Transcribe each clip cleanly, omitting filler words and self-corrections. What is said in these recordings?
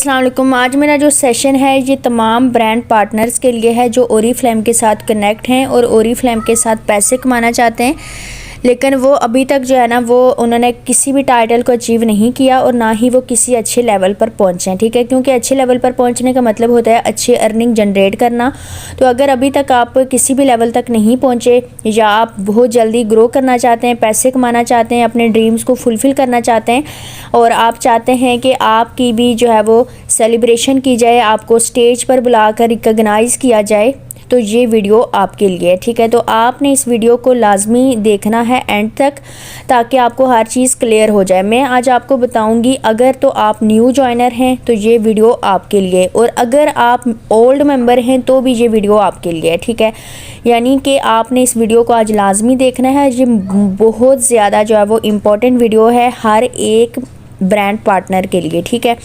अस्सलाम वालेकुम। आज मेरा जो सेशन है ये तमाम ब्रांड पार्टनर्स के लिए है जो ओरीफ्लेम के साथ कनेक्ट हैं और ओरीफ्लेम के साथ पैसे कमाना चाहते हैं, लेकिन वो अभी तक जो है ना वो उन्होंने किसी भी टाइटल को अचीव नहीं किया और ना ही वो किसी अच्छे लेवल पर पहुंचे हैं। ठीक है, क्योंकि अच्छे लेवल पर पहुंचने का मतलब होता है अच्छी अर्निंग जनरेट करना। तो अगर अभी तक आप किसी भी लेवल तक नहीं पहुंचे या आप बहुत जल्दी ग्रो करना चाहते हैं, पैसे कमाना चाहते हैं, अपने ड्रीम्स को फुलफ़िल करना चाहते हैं और आप चाहते हैं कि आपकी भी जो है वो सेलिब्रेशन की जाए, आपको स्टेज पर बुलाकर रिकॉग्नाइज़ किया जाए, तो ये वीडियो आपके लिए है। ठीक है, तो आपने इस वीडियो को लाजमी देखना है एंड तक, ताकि आपको हर चीज़ क्लियर हो जाए। मैं आज आपको बताऊंगी, अगर तो आप न्यू जॉइनर हैं तो ये वीडियो आपके लिए, और अगर आप ओल्ड मेंबर हैं तो भी ये वीडियो आपके लिए है। ठीक है, यानी कि आपने इस वीडियो को आज लाजमी देखना है। ये बहुत ज़्यादा जो है वो इम्पोर्टेंट वीडियो है हर एक ब्रांड पार्टनर के लिए। ठीक है,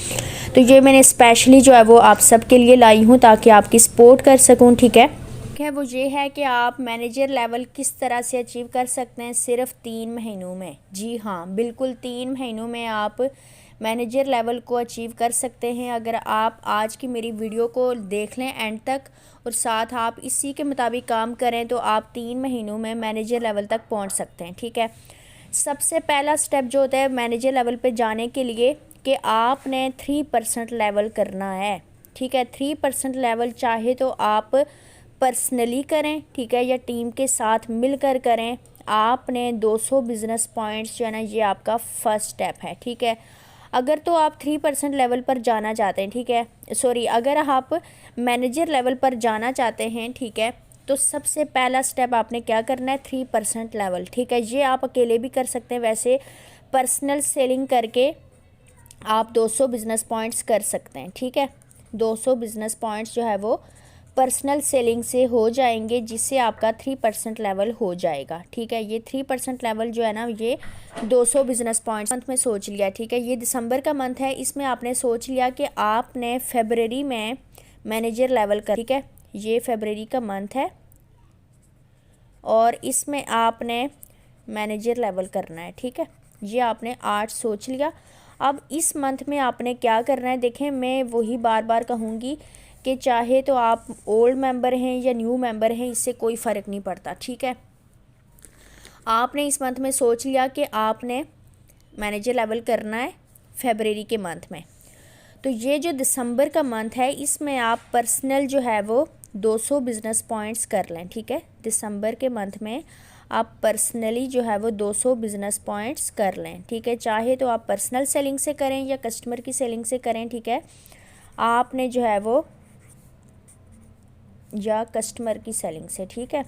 तो ये मैंने स्पेशली जो है वो आप सबके लिए लाई हूँ ताकि आपकी सपोर्ट कर सकूँ। ठीक है, वो ये है कि आप मैनेजर लेवल किस तरह से अचीव कर सकते हैं सिर्फ 3 महीनों में। जी हाँ, बिल्कुल 3 महीनों में आप मैनेजर लेवल को अचीव कर सकते हैं। अगर आप आज की मेरी वीडियो को देख लें एंड तक और साथ आप इसी के मुताबिक काम करें तो आप 3 महीनों में मैनेजर लेवल तक पहुँच सकते हैं। ठीक है, सबसे पहला स्टेप जो होता है मैनेजर लेवल पे जाने के लिए कि आपने 3% लेवल करना है। ठीक है, 3% लेवल चाहे तो आप पर्सनली करें, ठीक है, या टीम के साथ मिलकर करें। आपने 200 बिज़नेस पॉइंट्स जो है ना ये आपका फर्स्ट स्टेप है। ठीक है, अगर तो आप 3% लेवल पर जाना चाहते हैं, ठीक है, सॉरी, अगर आप मैनेजर लेवल पर जाना चाहते हैं, ठीक है, तो सबसे पहला स्टेप आपने क्या करना है 3% लेवल। ठीक है, ये आप अकेले भी कर सकते हैं, वैसे पर्सनल सेलिंग करके आप 200 बिज़नेस पॉइंट्स कर सकते हैं। ठीक है, 200 बिज़नेस पॉइंट्स जो है वो पर्सनल सेलिंग से हो जाएंगे, जिससे आपका 3% लेवल हो जाएगा। ठीक है, ये 3% लेवल जो है ना ये 200 बिज़नेस पॉइंट्स मंथ में सोच लिया। ठीक है, ये दिसंबर का मंथ है, इसमें आपने सोच लिया कि आपने फरवरी में मैनेजर लेवल कर। ठीक है, ये फरवरी का मंथ है और इसमें आपने मैनेजर लेवल करना है। ठीक है, ये आपने आज सोच लिया। अब इस मंथ में आपने क्या करना है, देखें मैं वही बार बार कहूँगी कि चाहे तो आप ओल्ड मेंबर हैं या न्यू मेंबर हैं, इससे कोई फ़र्क नहीं पड़ता। ठीक है, आपने इस मंथ में सोच लिया कि आपने मैनेजर लेवल करना है फरवरी के मंथ में, तो ये जो दिसंबर का मंथ है इसमें आप पर्सनल जो है वो 200 बिज़नेस पॉइंट्स कर लें। ठीक है, दिसंबर के मंथ में आप पर्सनली जो है वो 200 बिज़नेस पॉइंट्स कर लें। ठीक है, चाहे तो आप पर्सनल सेलिंग से करें या कस्टमर की सेलिंग से करें। ठीक है, आपने जो है वो या कस्टमर की सेलिंग से, ठीक है,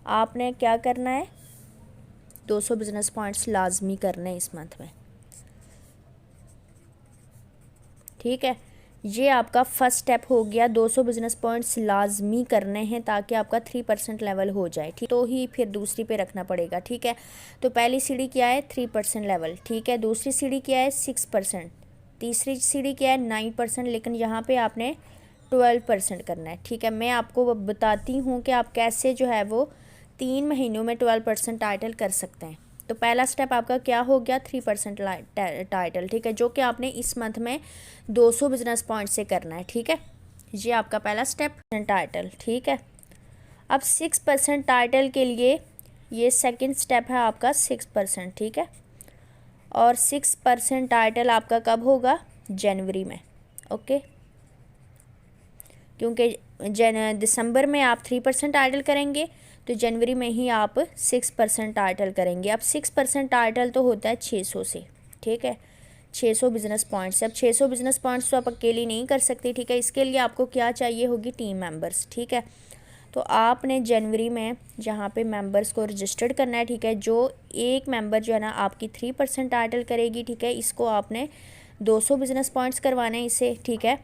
आपने क्या करना है 200 बिज़नेस पॉइंट्स लाजमी करने इस मंथ में। ठीक है, ये आपका फर्स्ट स्टेप हो गया, 200 बिज़नेस पॉइंट्स लाजमी करने हैं ताकि आपका 3% लेवल हो जाए। ठीक, तो ही फिर दूसरी पे रखना पड़ेगा। ठीक है, तो पहली सीढ़ी क्या है 3% लेवल। ठीक है, दूसरी सीढ़ी क्या है 6%, तीसरी सीढ़ी क्या है 9%, लेकिन यहाँ पे आपने 12% करना है। ठीक है, मैं आपको बताती हूँ कि आप कैसे जो है वो 3 महीनों में 12% टाइटल कर सकते हैं। तो पहला स्टेप आपका क्या हो गया 3% टाइटल। ठीक है, जो कि आपने इस मंथ में 200 बिज़नेस पॉइंट से करना है। ठीक है, ये आपका पहला स्टेप टाइटल। ठीक है, अब 6% टाइटल के लिए ये सेकंड स्टेप है आपका 6%। ठीक है, और 6% टाइटल आपका कब होगा जनवरी में। ओके, क्योंकि दिसंबर में आप 3% टाइटल करेंगे तो जनवरी में ही आप 6% टाइटल करेंगे। अब 6% टाइटल तो होता है 600 से। ठीक है, 600 बिज़नेस पॉइंट्स। अब 600 बिज़नेस पॉइंट्स तो आप अकेली नहीं कर सकते। ठीक है, इसके लिए आपको क्या चाहिए होगी टीम मेंबर्स। ठीक है, तो आपने जनवरी में जहाँ पे मेंबर्स को रजिस्टर्ड करना है। ठीक है, जो एक मेंबर जो है ना आपकी 3% टाइटल करेगी। ठीक है, इसको आपने 200 बिज़नेस पॉइंट्स करवाने हैं इससे। ठीक है,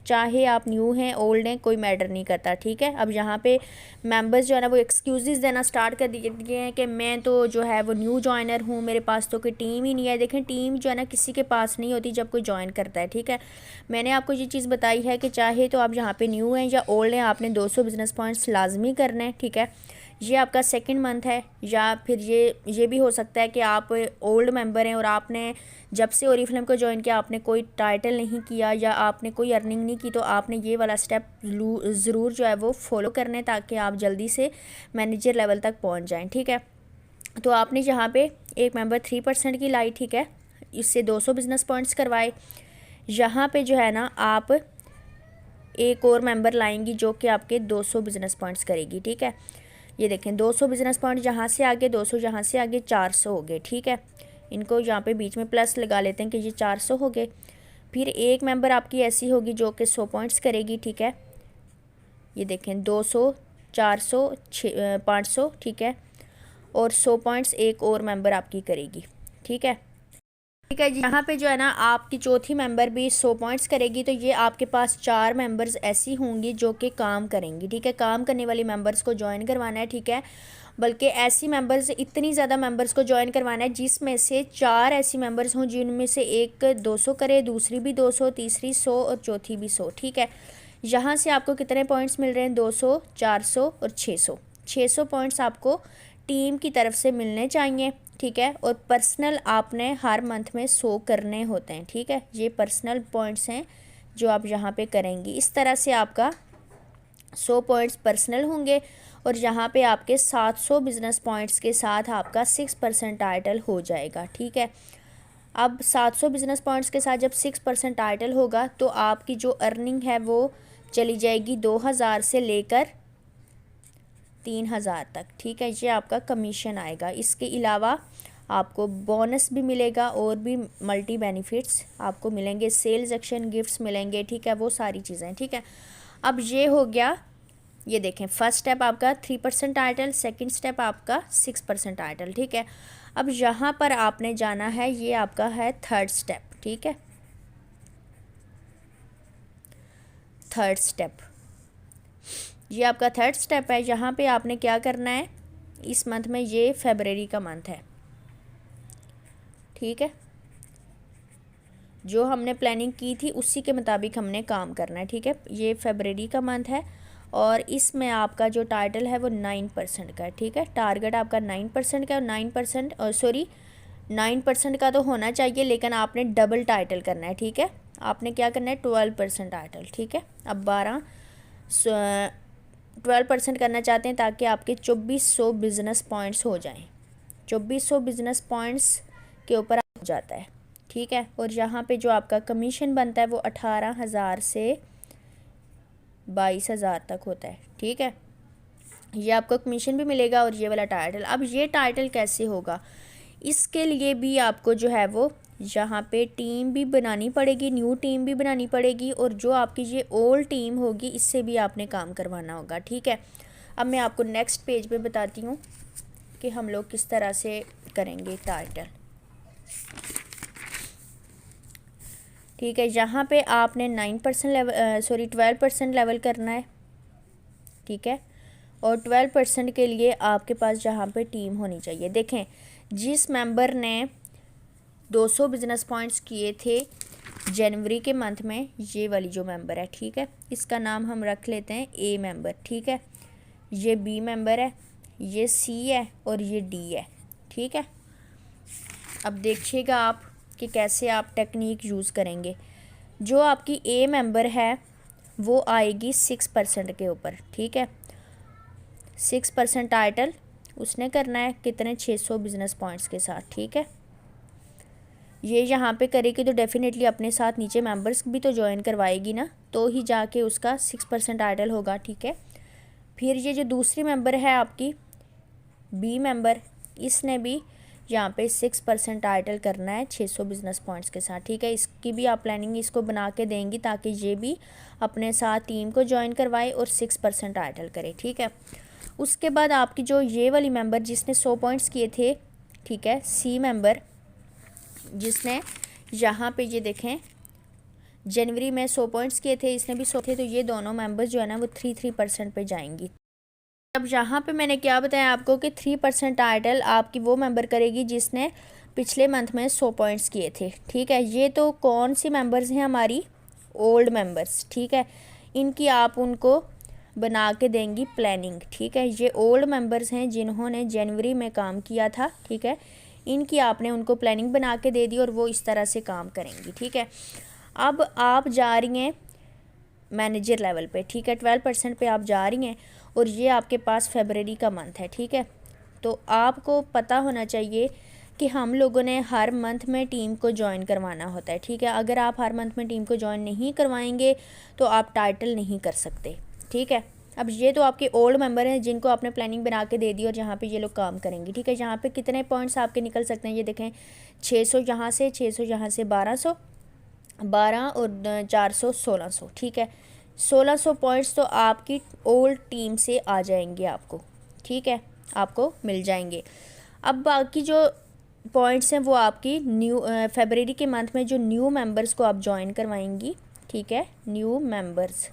चाहे आप न्यू हैं ओल्ड हैं कोई मैटर नहीं करता। ठीक है, अब यहाँ पे मेंबर्स जो है ना वो एक्सक्यूज़ेस देना स्टार्ट कर दिए हैं कि मैं तो जो है वो न्यू जॉइनर हूँ, मेरे पास तो कोई टीम ही नहीं है। देखें, टीम जो है ना किसी के पास नहीं होती जब कोई ज्वाइन करता है। ठीक है, मैंने आपको ये चीज़ बताई है कि चाहे तो आप यहाँ पे न्यू हैं या ओल्ड हैं, आपने 200 बिज़नेस पॉइंट्स लाजमी करने हैं। ठीक है, ये आपका सेकंड मंथ है, या फिर ये भी हो सकता है कि आप ओल्ड मेंबर हैं और आपने जब से ओरीफ्लेम को ज्वाइन किया आपने कोई टाइटल नहीं किया या आपने कोई अर्निंग नहीं की, तो आपने ये वाला स्टेप ज़रूर जो है वो फॉलो करने, ताकि आप जल्दी से मैनेजर लेवल तक पहुँच जाएँ। ठीक है, तो आपने यहाँ पे एक मेंबर 3% की लाई, ठीक है, इससे 200 बिज़नेस पॉइंट्स करवाए। यहाँ पे जो है ना आप एक और मेंबर लाएंगी जो कि आपके 200 बिज़नेस पॉइंट्स करेगी। ठीक है, ये देखें 200 बिज़नेस पॉइंट यहाँ से आगे 200, यहाँ से आगे 400 हो गए। ठीक है, इनको यहाँ पे बीच में प्लस लगा लेते हैं कि ये 400 हो गए। फिर एक मेंबर आपकी ऐसी होगी जो कि 100 पॉइंट्स करेगी। ठीक है, ये देखें 200, 400, 500, ठीक है, और 100 पॉइंट्स एक और मेंबर आपकी करेगी। ठीक है, ठीक है जी। यहाँ पे जो है ना आपकी चौथी मेंबर भी 100 पॉइंट्स करेगी, तो ये आपके पास 4 मेंबर्स ऐसी होंगी जो कि काम करेंगी। ठीक है, काम करने वाली मेंबर्स को ज्वाइन करवाना है। ठीक है, बल्कि ऐसी मेंबर्स, इतनी ज़्यादा मेंबर्स को ज्वाइन करवाना है जिसमें से 4 ऐसी मेंबर्स हों जिनमें से एक 200 करे, दूसरी भी 200, तीसरी 100 और चौथी भी 100। ठीक है, यहाँ से आपको कितने पॉइंट्स मिल रहे हैं? 200, 400 और 600। 600 पॉइंट्स आपको टीम की तरफ से मिलने चाहिए। ठीक है, और पर्सनल आपने हर मंथ में 100 करने होते हैं। ठीक है, ये पर्सनल पॉइंट्स हैं जो आप यहाँ पे करेंगी। इस तरह से आपका 100 पॉइंट्स पर्सनल होंगे और यहाँ पे आपके 700 बिज़नेस पॉइंट्स के साथ आपका 6% टाइटल हो जाएगा। ठीक है, अब 700 बिज़नेस पॉइंट्स के साथ जब 6% टाइटल होगा तो आपकी जो अर्निंग है वो चली जाएगी 2000 से लेकर 3000 तक। ठीक है, ये आपका कमीशन आएगा। इसके अलावा आपको बोनस भी मिलेगा और भी मल्टी बेनिफिट्स आपको मिलेंगे, सेल्स एक्शन गिफ्ट्स मिलेंगे। ठीक है, वो सारी चीज़ें। ठीक है, अब ये हो गया, ये देखें फर्स्ट स्टेप आपका 3% टाइटल, सेकंड स्टेप आपका 6% टाइटल। ठीक है, अब यहाँ पर आपने जाना है, ये आपका है थर्ड स्टेप। ठीक है, थर्ड स्टेप, ये आपका थर्ड स्टेप है। यहाँ पे आपने क्या करना है, इस मंथ में, ये फरवरी का मंथ है। ठीक है, जो हमने प्लानिंग की थी उसी के मुताबिक हमने काम करना है। ठीक है, ये फरवरी का मंथ है और इसमें आपका जो टाइटल है वो 9% का है। ठीक है, टारगेट आपका 9% का है और 9% और 9% का तो होना चाहिए, लेकिन आपने डबल टाइटल करना है। ठीक है, आपने क्या करना है, 12% टाइटल। ठीक है, अब 12% करना चाहते हैं ताकि आपके 2400 बिज़नेस पॉइंट्स हो जाएं। 2400 बिज़नेस पॉइंट्स के ऊपर हो जाता है। ठीक है, और यहाँ पे जो आपका कमीशन बनता है वो 18,000 से 22,000 तक होता है। ठीक है, ये आपको कमीशन भी मिलेगा और ये वाला टाइटल। अब ये टाइटल कैसे होगा, इसके लिए भी आपको जो है वो यहाँ पे टीम भी बनानी पड़ेगी, न्यू टीम भी बनानी पड़ेगी, और जो आपकी ये ओल्ड टीम होगी इससे भी आपने काम करवाना होगा। ठीक है, अब मैं आपको नेक्स्ट पेज पे बताती हूँ कि हम लोग किस तरह से करेंगे टाइटल। ठीक है, यहाँ पे आपने 12% लेवल करना है। ठीक है, और 12% के लिए आपके पास जहाँ पे टीम होनी चाहिए। देखें, जिस मेंबर ने 200 बिज़नेस पॉइंट्स किए थे जनवरी के मंथ में, ये वाली जो मेंबर है, ठीक है, इसका नाम हम रख लेते हैं ए मेंबर। ठीक है, ये बी मेंबर है, ये सी है और ये डी है। ठीक है, अब देखिएगा आप कि कैसे आप टेक्निक यूज़ करेंगे। जो आपकी ए मेंबर है वो आएगी 6% के ऊपर। ठीक है, 6% टाइटल उसने करना है कितने, 600 बिज़नेस पॉइंट्स के साथ। ठीक है, ये यहाँ पे करेगी तो डेफिनेटली अपने साथ नीचे मेंबर्स भी तो ज्वाइन करवाएगी ना, तो ही जाके उसका 6% टाइटल होगा। ठीक है, फिर ये जो दूसरी मेंबर है आपकी बी मेंबर, इसने भी यहाँ पे 6% टाइटल करना है 600 बिज़नेस पॉइंट्स के साथ। ठीक है, इसकी भी आप प्लानिंग इसको बना के देंगी ताकि ये भी अपने साथ टीम को ज्वाइन करवाए और 6% टाइटल करे। ठीक है, उसके बाद आपकी जो ये वाली मेंबर जिसने 100 पॉइंट्स किए थे, ठीक है, सी मेंबर जिसने यहाँ पे ये देखें जनवरी में 100 पॉइंट्स किए थे, इसने भी 100 थे, तो ये दोनों मेंबर्स जो है ना वो 3% पे जाएंगी। अब यहाँ पे मैंने क्या बताया आपको कि 3% टाइटल आपकी वो मेंबर करेगी जिसने पिछले मंथ में 100 पॉइंट्स किए थे। ठीक है, ये तो कौन सी मेंबर्स हैं, हमारी ओल्ड मेंबर्स। ठीक है, इनकी आप उनको बना के देंगी प्लानिंग, ठीक है। ये ओल्ड मेंबर्स हैं जिन्होंने जनवरी में काम किया था, ठीक है। इनकी आपने उनको प्लानिंग बना के दे दी और वो इस तरह से काम करेंगी, ठीक है। अब आप जा रही हैं मैनेजर लेवल पे, ठीक है, 12% पे आप जा रही हैं और ये आपके पास फरवरी का मंथ है, ठीक है। तो आपको पता होना चाहिए कि हम लोगों ने हर मंथ में टीम को ज्वाइन करवाना होता है, ठीक है। अगर आप हर मंथ में टीम को ज्वाइन नहीं करवाएंगे तो आप टाइटल नहीं कर सकते, ठीक है। अब ये तो आपके ओल्ड मेंबर हैं जिनको आपने प्लानिंग बना के दे दी और जहाँ पे ये लोग काम करेंगे, ठीक है। यहाँ पे कितने पॉइंट्स आपके निकल सकते हैं, ये देखें 600 यहाँ से, 600 यहाँ से, 1200, 12 और 400, 1600, ठीक है। 1600 पॉइंट्स तो आपकी ओल्ड टीम से आ जाएंगे आपको, ठीक है, आपको मिल जाएंगे। अब बाकी जो पॉइंट्स हैं वो आपकी न्यू फरवरी के मंथ में जो न्यू मेंबर्स को आप ज्वाइन करवाएंगी, ठीक है, न्यू मेंबर्स,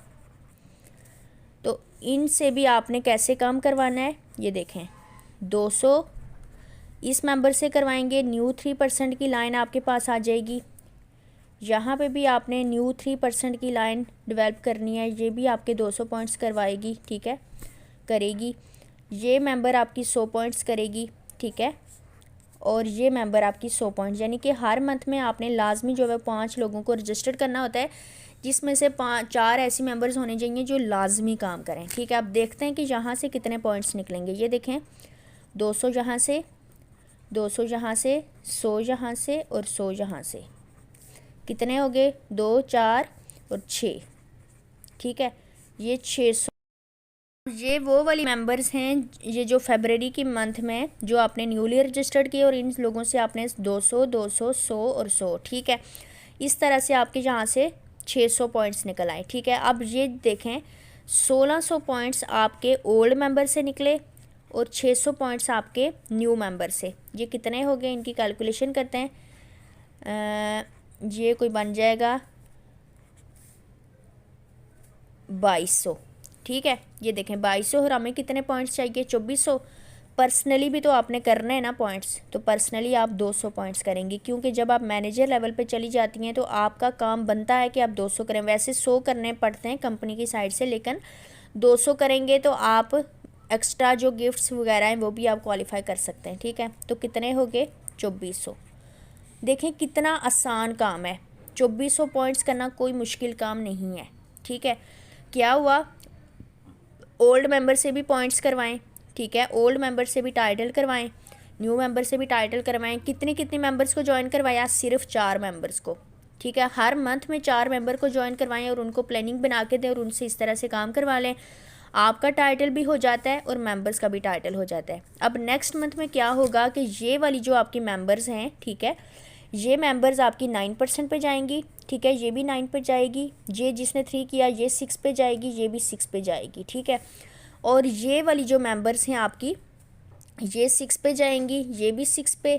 तो इनसे भी आपने कैसे काम करवाना है, ये देखें 200 इस मेंबर से करवाएंगे, न्यू 3% की लाइन आपके पास आ जाएगी। यहाँ पे भी आपने न्यू 3% की लाइन डेवलप करनी है, ये भी आपके 200 पॉइंट्स करवाएगी, ठीक है, करेगी। ये मेंबर आपकी 100 पॉइंट्स करेगी, ठीक है, और ये मेंबर आपकी 100 पॉइंट्स, यानी कि हर मंथ में आपने लाजमी जो है 5 लोगों को रजिस्टर करना होता है, जिसमें से 4 ऐसी मेंबर्स होने चाहिए जो लाजमी काम करें, ठीक है। अब देखते हैं कि यहाँ से कितने पॉइंट्स निकलेंगे। ये देखें 200 यहाँ से, 200 यहाँ से, 100 यहाँ से और 100 यहाँ से, कितने हो गए, 2, 4 और 6, ठीक है, ये 600। ये वो वाली मेंबर्स हैं ये जो फरवरी की मंथ में जो आपने न्यूली रजिस्टर्ड किए और इन लोगों से आपने 200, 200, 100 और 100, ठीक है। इस तरह से आपके यहाँ से 600 पॉइंट्स निकल आए, ठीक है। अब ये देखें 1600 पॉइंट्स आपके ओल्ड मेंबर से निकले और 600 पॉइंट्स आपके न्यू मेंबर से। ये कितने हो गए, इनकी कैलकुलेशन करते हैं। ये कोई बन जाएगा 2200, ठीक है। ये देखें 2200 और हमें कितने पॉइंट्स चाहिए, 2400। पर्सनली भी तो आपने करना है ना पॉइंट्स, तो पर्सनली आप 200 पॉइंट्स करेंगी, क्योंकि जब आप मैनेजर लेवल पे चली जाती हैं तो आपका काम बनता है कि आप 200 करें। वैसे 100 करने पड़ते हैं कंपनी की साइड से, लेकिन 200 करेंगे तो आप एक्स्ट्रा जो गिफ्ट्स वगैरह हैं वो भी आप क्वालिफाई कर सकते हैं, ठीक है। तो कितने हो गए, 2400। देखें कितना आसान काम है, 2400 पॉइंट्स करना कोई मुश्किल काम नहीं है, ठीक है। क्या हुआ, ओल्ड मेंबर से भी पॉइंट्स करवाएं, ठीक है, ओल्ड मेंबर से भी टाइटल करवाएं, न्यू मेंबर से भी टाइटल करवाएं। कितने कितने मेंबर्स को ज्वाइन करवाया, सिर्फ 4 मेंबर्स को, ठीक है। हर मंथ में 4 मेंबर को ज्वाइन करवाएं और उनको प्लानिंग बना के दें और उनसे इस तरह से काम करवा लें। आपका टाइटल भी हो जाता है और मेंबर्स का भी टाइटल हो जाता है। अब नेक्स्ट मंथ में क्या होगा कि ये वाली जो आपकी मेंबर्स हैं, ठीक है, ये मेंबर्स आपकी 9% पे जाएंगी, ठीक है, ये भी 9 पे जाएगी, ये जिसने 3 किया ये 6 पे जाएगी, ये भी 6 पे जाएगी, ठीक है। और ये वाली जो मेंबर्स हैं आपकी, ये 6 पे जाएंगी, ये भी 6 पे,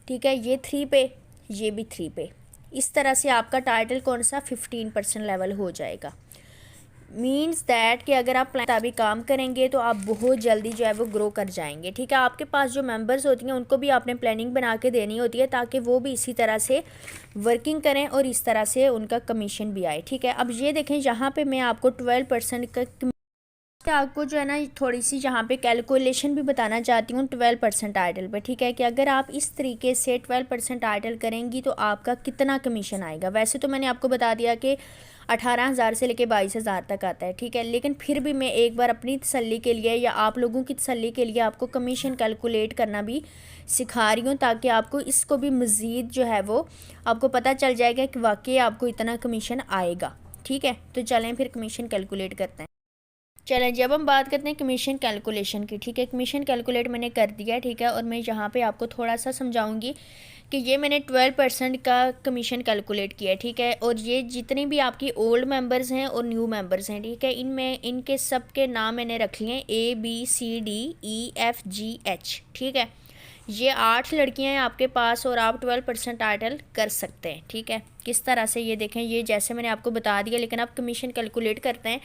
ठीक है, ये 3 पे, ये भी 3 पे। इस तरह से आपका टाइटल कौन सा 15% लेवल हो जाएगा। मीन्स दैट कि अगर आप प्लान अभी काम करेंगे तो आप बहुत जल्दी जो है वो ग्रो कर जाएंगे, ठीक है। आपके पास जो मेंबर्स होती हैं उनको भी आपने प्लानिंग बना के देनी होती है ताकि वो भी इसी तरह से वर्किंग करें और इस तरह से उनका कमीशन भी आए, ठीक है। अब ये देखें यहाँ पे मैं आपको 12% का आपको जो है ना थोड़ी सी यहाँ पे कैलकुलेशन भी बताना चाहती हूँ 12% टाइटल पे, ठीक है, कि अगर आप इस तरीके से 12% टाइटल करेंगी तो आपका कितना कमीशन आएगा। वैसे तो मैंने आपको बता दिया कि 18,000 से लेके 22,000 तक आता है, ठीक है, लेकिन फिर भी मैं एक बार अपनी तसल्ली के लिए या आप लोगों की तसल्ली के लिए आपको कमीशन कैलकुलेट करना भी सिखा रही हूँ, ताकि आपको इसको भी मज़ीद जो है वो आपको पता चल जाएगा कि वाकई आपको इतना कमीशन आएगा, ठीक है। तो चलें फिर कमीशन कैलकुलेट करते हैं। चलें जब हम बात करते हैं कमीशन कैलकुलेशन की, ठीक है, कमीशन कैलकुलेट मैंने कर दिया, ठीक है, और मैं यहाँ पे आपको थोड़ा सा समझाऊंगी कि ये मैंने 12% का कमीशन कैलकुलेट किया है, ठीक है। और ये जितने भी आपकी ओल्ड मेंबर्स हैं और न्यू मेंबर्स हैं, ठीक है, इनमें इनके सब के नाम मैंने रख लिए ABCDEFGH, ठीक है। ये 8 लड़कियां हैं आपके पास और आप 12% टाइटल कर सकते हैं, ठीक है। किस तरह से, ये देखें, ये जैसे मैंने आपको बता दिया, लेकिन आप कमीशन कैलकुलेट करते हैं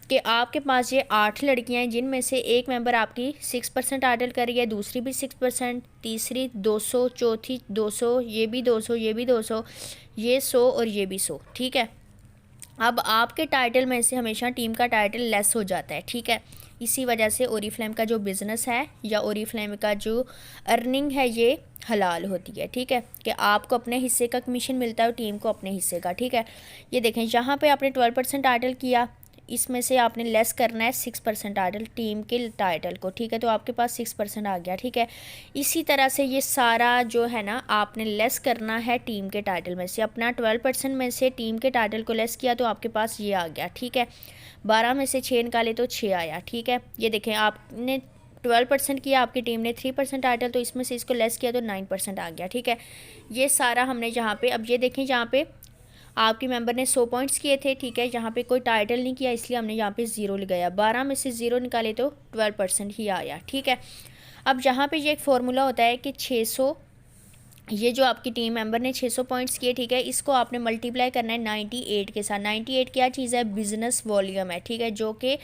कि आपके पास ये 8 लड़कियां हैं जिनमें से एक मेंबर आपकी 6% टाइटल कर रही है, दूसरी भी 6%, तीसरी 200, चौथी 200, ये भी 200, ये भी 200, ये 100 और ये भी 100, ठीक है। अब आपके टाइटल में से हमेशा टीम का टाइटल लेस हो जाता है, ठीक है। इसी वजह से ओरीफ्लेम का जो बिज़नेस है या ओरीफ्लेम का जो अर्निंग है ये हलाल होती है, ठीक है, कि आपको अपने हिस्से का कमीशन मिलता है और टीम को अपने हिस्से का, ठीक है। ये देखें, यहाँ पे आपने 12% टाइटल किया, इसमें से आपने लेस करना है 6% टाइटल टीम के टाइटल को, ठीक है, तो आपके पास 6% आ गया, ठीक है। इसी तरह से ये सारा जो है ना आपने लेस करना है टीम के टाइटल में से, अपना 12% में से टीम के टाइटल को लेस किया तो आपके पास ये आ गया, ठीक है। 12 में से 6 निकाले तो 6 आया, ठीक है। ये देखें, आपने 12% किया, आपकी टीम ने 3% टाइटल, तो इसमें से इसको लेस किया तो 9% आ गया, ठीक है। ये सारा हमने यहाँ पे, अब ये देखें यहाँ पे आपके मेंबर ने 100 पॉइंट्स किए थे, ठीक है, यहाँ पे कोई टाइटल नहीं किया इसलिए हमने यहाँ पे 0 लगाया। 12 में से 0 निकाले तो 12% ही आया, ठीक है। अब यहाँ पे ये एक फार्मूला होता है कि 600, ये जो आपकी टीम मेंबर ने 600 पॉइंट्स किए, ठीक है, इसको आपने मल्टीप्लाई करना है 98 के साथ। 98 क्या चीज़ है? बिज़नेस वॉल्यूम है, ठीक है, जो कि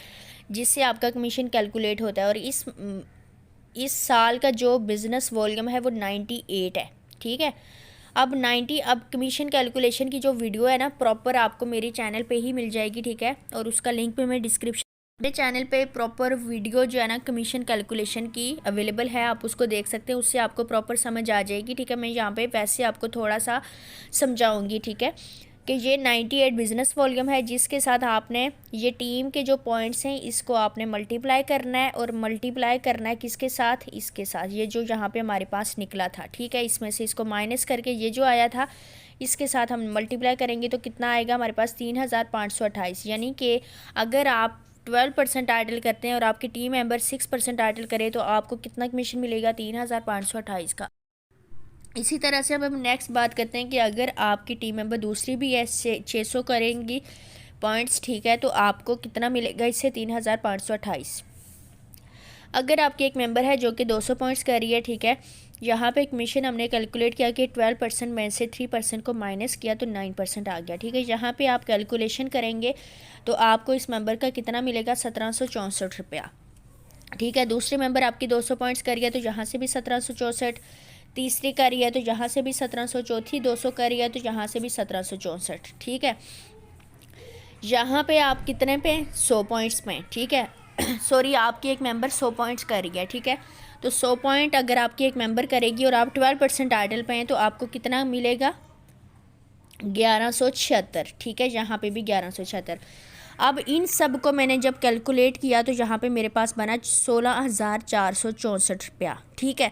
जिससे आपका कमीशन कैलकुलेट होता है, और इस साल का जो बिज़नेस वॉल्यूम है वो 98 है, ठीक है। अब कमीशन कैलकुलेशन की जो वीडियो है ना प्रॉपर आपको मेरे चैनल पे ही मिल जाएगी, ठीक है, और उसका लिंक पे मैं डिस्क्रिप्शन, मेरे चैनल पे प्रॉपर वीडियो जो है ना कमीशन कैलकुलेशन की अवेलेबल है, आप उसको देख सकते हैं, उससे आपको प्रॉपर समझ आ जाएगी, ठीक है। मैं यहाँ पे वैसे आपको थोड़ा सा समझाऊंगी, ठीक है, कि ये 98 बिज़नेस वॉल्यूम है, जिसके साथ आपने ये टीम के जो पॉइंट्स हैं इसको आपने मल्टीप्लाई करना है, और मल्टीप्लाई करना है किसके साथ? इसके साथ, ये जो यहाँ पे हमारे पास निकला था, ठीक है, इसमें से इसको माइनस करके ये जो आया था इसके साथ हम मल्टीप्लाई करेंगे तो कितना आएगा हमारे पास? 3528। यानी कि अगर आप 12% टाइटल करते हैं और आपकी टीम मेंबर 6% टाइटल करे तो आपको कितना कमीशन मिलेगा? 3528 का। इसी तरह से अब हम नेक्स्ट बात करते हैं कि अगर आपकी टीम मेंबर दूसरी भी है 600 करेंगी पॉइंट्स, ठीक है, तो आपको कितना मिलेगा इससे? 3528। अगर आपकी एक मेंबर है जो कि 200 पॉइंट्स कर रही है, ठीक है, यहाँ पे कमीशन हमने कैलकुलेट किया कि 12% में से 3% को माइनस किया तो 9% आ गया, ठीक है। यहाँ पे आप कैलकुलेशन करेंगे तो आपको इस मेंबर का कितना मिलेगा? 1764 रुपया, ठीक है। दूसरे मेंबर आपकी 200 पॉइंट्स करिए तो यहाँ से भी 1764, तीसरी करी है तो यहाँ से भी 1700, चौथी 200 करी है तो यहाँ से भी 1764, ठीक है। यहाँ पे आप कितने पे? 100 पॉइंट्स पे, ठीक है। सॉरी, आपकी एक मेंबर 100 पॉइंट्स कर रही है, ठीक है, तो 100 पॉइंट अगर आपकी एक मेंबर करेगी और आप 12% टाइटल पे हैं तो आपको कितना मिलेगा? 1176, ठीक है, यहाँ पे भी 1176। अब इन सब को मैंने जब कैलकुलेट किया तो यहाँ पे मेरे पास बना 16,464 रुपया, ठीक है।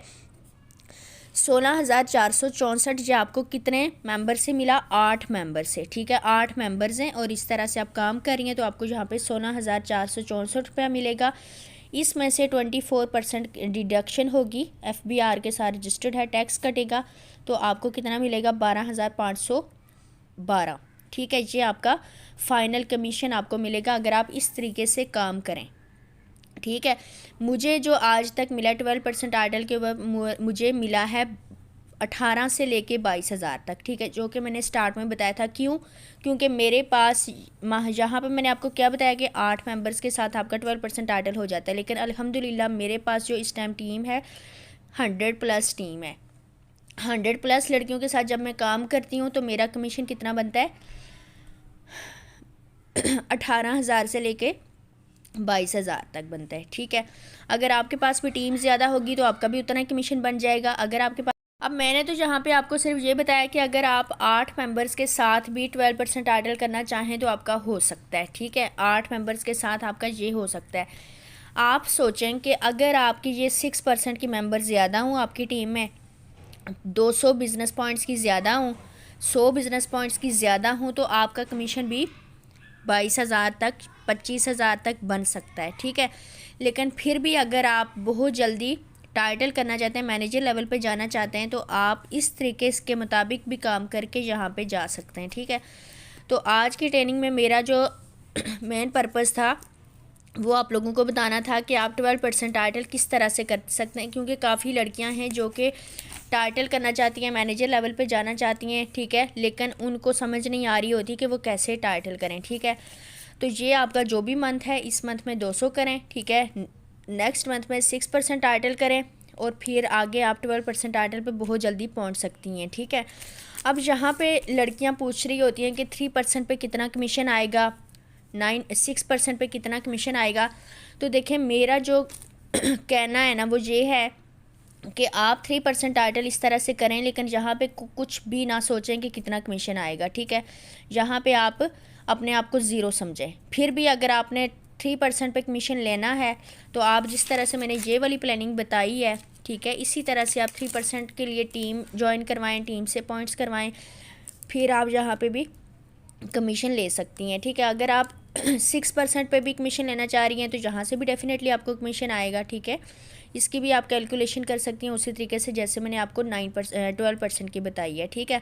16,464 ये आपको कितने मेंबर से मिला? 8 मेंबर से, ठीक है, 8 मेंबर्स हैं और इस तरह से आप काम कर रही हैं तो आपको यहाँ पे 16,464 रुपया मिलेगा। इसमें से 24% डिडक्शन होगी, FBR के साथ रजिस्टर्ड है, टैक्स कटेगा तो आपको कितना मिलेगा? 12,512, ठीक है। ये आपका फाइनल कमीशन आपको मिलेगा अगर आप इस तरीके से काम करें, ठीक है। मुझे जो आज तक मिला 12% टाइटल के ऊपर मुझे मिला है 18 से लेके 22,000 तक, ठीक है, जो कि मैंने स्टार्ट में बताया था। क्यों? क्योंकि मेरे पास यहाँ पे मैंने आपको क्या बताया कि 8 मेंबर्स के साथ आपका 12% टाइटल हो जाता है, लेकिन अल्हम्दुलिल्लाह मेरे पास जो इस टाइम टीम है 100+ टीम है। 100+ लड़कियों के साथ जब मैं काम करती हूँ तो मेरा कमीशन कितना बनता है? 18,000 से लेके 22,000 तक बनता है, ठीक है। अगर आपके पास भी टीम ज़्यादा होगी तो आपका भी उतना ही कमीशन बन जाएगा। अगर आपके पास, अब मैंने तो यहाँ पे आपको सिर्फ ये बताया कि अगर आप 8 मेंबर्स के साथ भी 12% टाइटल करना चाहें तो आपका हो सकता है, ठीक है, 8 मेंबर्स के साथ आपका ये हो सकता है। आप सोचें कि अगर आपकी ये 6% की मेंबर ज़्यादा हूँ आपकी टीम में, 200 बिज़नेस पॉइंट्स की ज़्यादा हूँ, 100 बिज़नेस पॉइंट्स की ज़्यादा हूँ, तो आपका कमीशन भी 22,000 तक 25,000 तक बन सकता है, ठीक है। लेकिन फिर भी अगर आप बहुत जल्दी टाइटल करना चाहते हैं, मैनेजर लेवल पे जाना चाहते हैं, तो आप इस तरीके के मुताबिक भी काम करके यहाँ पे जा सकते हैं, ठीक है। तो आज की ट्रेनिंग में मेरा जो मेन पर्पज़ था वो आप लोगों को बताना था कि आप 12% टाइटल किस तरह से कर सकते हैं, क्योंकि काफ़ी लड़कियां हैं जो कि टाइटल करना चाहती हैं, मैनेजर लेवल पे जाना चाहती हैं, ठीक है, लेकिन उनको समझ नहीं आ रही होती कि वो कैसे टाइटल करें, ठीक है। तो ये आपका जो भी मंथ है, इस मंथ में 200 करें, ठीक है, नेक्स्ट मंथ में 6% टाइटल करें, और फिर आगे आप 12% टाइटल पे बहुत जल्दी पहुंच सकती हैं। ठीक है, अब यहाँ पे लड़कियां पूछ रही होती हैं कि 3% पे कितना कमीशन आएगा, 6% पे कितना कमीशन आएगा। तो देखें, मेरा जो कहना है ना वो ये है कि आप 3% टाइटल इस तरह से करें, लेकिन यहाँ पे कुछ भी ना सोचें कि कितना कमीशन आएगा। ठीक है, यहाँ पे आप अपने आप को ज़ीरो समझें। फिर भी अगर आपने 3% पे कमीशन लेना है तो आप जिस तरह से मैंने ये वाली प्लानिंग बताई है, ठीक है, इसी तरह से आप 3% के लिए टीम ज्वाइन करवाएं, टीम से पॉइंट्स करवाएं, फिर आप यहाँ पे भी कमीशन ले सकती हैं। ठीक है, अगर आप 6% पे भी कमीशन लेना चाह रही हैं तो यहाँ से भी डेफिनेटली आपको कमीशन आएगा। ठीक है, इसकी भी आप कैलकुलेशन कर सकती हैं उसी तरीके से जैसे मैंने आपको 12% की बताई है। ठीक है,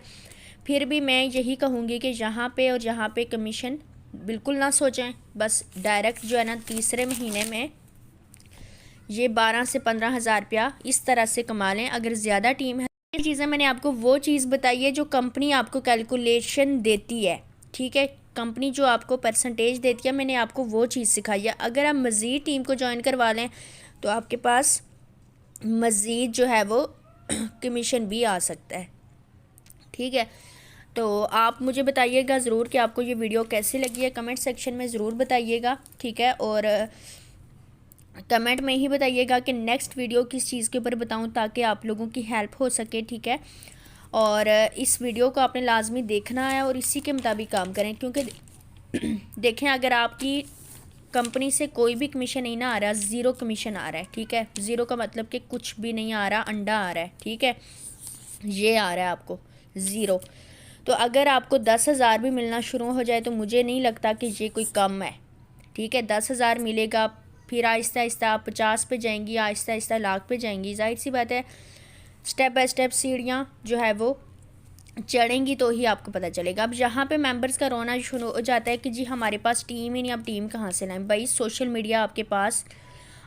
फिर भी मैं यही कहूँगी कि यहाँ पे और यहाँ पे कमीशन बिल्कुल ना सोचें, बस डायरेक्ट जो है ना तीसरे महीने में ये 12 से 15 हज़ार रुपया इस तरह से कमा लें। अगर ज़्यादा टीम है, ये चीज़ें मैंने आपको वो चीज़ बताई है जो कंपनी आपको कैलकुलेशन देती है। ठीक है, कंपनी जो आपको परसेंटेज देती है, मैंने आपको वो चीज़ सिखाई है। अगर आप मज़ीद टीम को ज्वाइन करवा लें तो आपके पास मज़ीद जो है वो कमीशन भी आ सकता है। ठीक है, तो आप मुझे बताइएगा ज़रूर कि आपको ये वीडियो कैसी लगी है, कमेंट सेक्शन में ज़रूर बताइएगा। ठीक है, और कमेंट में ही बताइएगा कि नेक्स्ट वीडियो किस चीज़ के ऊपर बताऊं ताकि आप लोगों की हेल्प हो सके। ठीक है, और इस वीडियो को आपने लाजमी देखना है और इसी के मुताबिक काम करें, क्योंकि देखें, अगर आपकी कंपनी से कोई भी कमीशन नहीं ना आ रहा, ज़ीरो कमीशन आ रहा है। ठीक है, ज़ीरो का मतलब कि कुछ भी नहीं आ रहा, अंडा आ रहा है। ठीक है, ये आ रहा है आपको ज़ीरो। तो अगर आपको 10,000 भी मिलना शुरू हो जाए तो मुझे नहीं लगता कि ये कोई कम है। ठीक है, 10,000 मिलेगा, फिर आहिस्ता आहिस्ता आप 50 पे जाएंगी, आहिस्ता आहिस्ता लाख पे जाएंगी। जाहिर सी बात है, स्टेप बाय स्टेप सीढ़ियाँ जो है वो चढ़ेंगी तो ही आपको पता चलेगा। अब यहाँ पे मेंबर्स का रोना शुरू हो जाता है कि जी हमारे पास टीम ही नहीं, अब टीम कहाँ से लाएं। भाई सोशल मीडिया आपके पास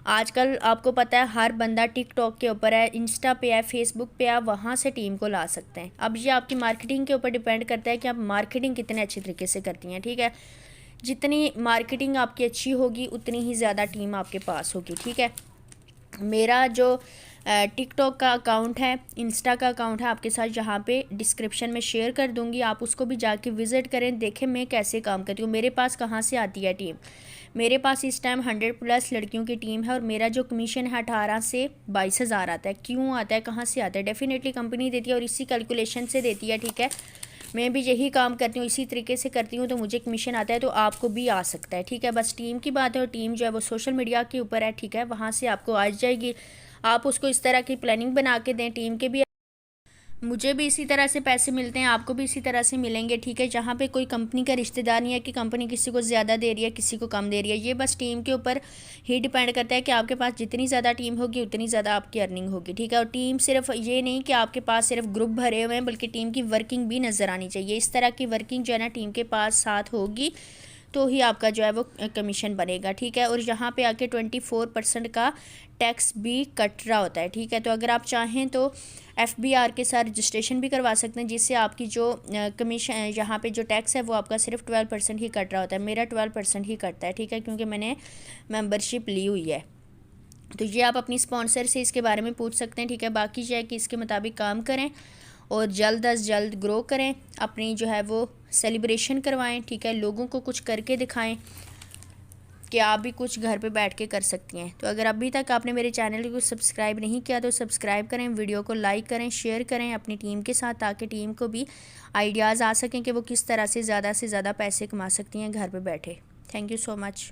आजकल आपको पता है हर बंदा टिकटॉक के ऊपर है, इंस्टा पे है, फेसबुक पे है, वहाँ से टीम को ला सकते हैं। अब ये आपकी मार्केटिंग के ऊपर डिपेंड करता है कि आप मार्केटिंग कितने अच्छे तरीके से करती हैं। ठीक है, जितनी मार्केटिंग आपकी अच्छी होगी उतनी ही ज़्यादा टीम आपके पास होगी। ठीक है, मेरा जो टिकटॉक का अकाउंट है, इंस्टा का अकाउंट है, आपके साथ यहाँ पे डिस्क्रिप्शन में शेयर कर दूँगी, आप उसको भी जाके विज़िट करें, देखें मैं कैसे काम करती हूँ, मेरे पास कहाँ से आती है टीम। मेरे पास इस टाइम 100+ लड़कियों की टीम है और मेरा जो कमीशन है 18 से 22 हज़ार आता है। क्यों आता है, कहाँ से आता है, डेफिनेटली कंपनी देती है और इसी कैलकुलेशन से देती है। ठीक है, मैं भी यही काम करती हूँ, इसी तरीके से करती हूँ, तो मुझे कमीशन आता है, तो आपको भी आ सकता है। ठीक है, बस टीम की बात है और टीम जो है वो सोशल मीडिया के ऊपर है। ठीक है, वहाँ से आपको आ जाएगी, आप उसको इस तरह की प्लानिंग बना के दें। टीम के भी, मुझे भी इसी तरह से पैसे मिलते हैं, आपको भी इसी तरह से मिलेंगे। ठीक है, जहाँ पे कोई कंपनी का रिश्तेदार नहीं है कि कंपनी किसी को ज़्यादा दे रही है, किसी को कम दे रही है। ये बस टीम के ऊपर ही डिपेंड करता है कि आपके पास जितनी ज़्यादा टीम होगी उतनी ज़्यादा आपकी अर्निंग होगी। ठीक है, और टीम सिर्फ ये नहीं कि आपके पास सिर्फ ग्रुप भरे हुए हैं, बल्कि टीम की वर्किंग भी नज़र आनी चाहिए। इस तरह की वर्किंग जो है ना टीम के पास साथ होगी तो ही आपका जो है वो कमीशन बनेगा। ठीक है, और यहाँ पे आके 24% का टैक्स भी कट रहा होता है। ठीक है, तो अगर आप चाहें तो FBR के साथ रजिस्ट्रेशन भी करवा सकते हैं, जिससे आपकी जो कमीशन यहाँ पे जो टैक्स है वो आपका सिर्फ 12% ही कट रहा होता है। मेरा 12% ही कटता है। ठीक है, क्योंकि मैंने मेंबरशिप ली हुई है। तो ये आप अपनी स्पॉन्सर से इसके बारे में पूछ सकते हैं। ठीक है, बाकी जो है कि इसके मुताबिक काम करें और जल्द अज जल्द ग्रो करें, अपनी जो है वो सेलिब्रेशन करवाएं। ठीक है, लोगों को कुछ करके दिखाएं कि आप भी कुछ घर पे बैठ के कर सकती हैं। तो अगर अभी तक आपने मेरे चैनल को सब्सक्राइब नहीं किया तो सब्सक्राइब करें, वीडियो को लाइक करें, शेयर करें अपनी टीम के साथ, ताकि टीम को भी आइडियाज़ आ सकें कि वो किस तरह से ज़्यादा पैसे कमा सकती हैं घर पे बैठे। Thank you so much.